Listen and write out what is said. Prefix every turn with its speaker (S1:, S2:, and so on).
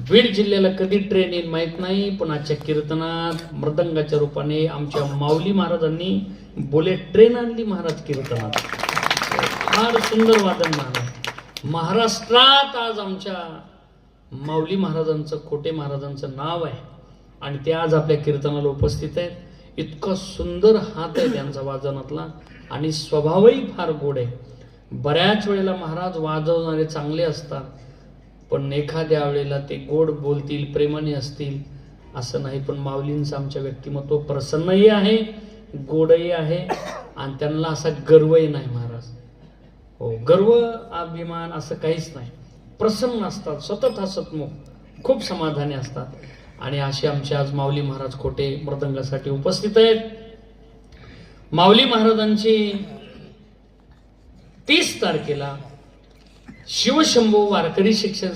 S1: बीड जिल्ह्याला कधी ट्रेन येईल माहित नाही, पण आजच्या कीर्तनात मृदंगाच्या रूपाने आमच्या माऊली महाराजांनी बुलेट ट्रेन आणली महाराज कीर्तनात. फार सुंदर वादन महाराज. महाराष्ट्रात आज आमच्या माऊली महाराजांचं, खोटे महाराजांचं नाव आहे आणि ते आज आपल्या कीर्तनाला उपस्थित आहेत. इतका सुंदर हात आहे त्यांचा वाजनातला आणि स्वभावही फार गोड आहे. बऱ्याच वेळेला महाराज वाजवणारे चांगले असतात, पण एखाद्या वेळेला ते गोड बोलतील, प्रेमाने असतील असं नाही. पण माऊलींचं आमच्या व्यक्तिमत्व प्रसन्नही आहे, गोडही आहे आणि त्यांना असा गर्वही नाही महाराज. हो, गर्व अभिमान असं काहीच नाही. प्रसन्न असतात, सतत हसतमुख, खूप समाधानी असतात. आणि असे आमचे आज माऊली महाराज खोटे मृदंगासाठी उपस्थित आहेत. माऊली महाराजांची 30 तारखेला शिवशंभू वारकरी शिक्षण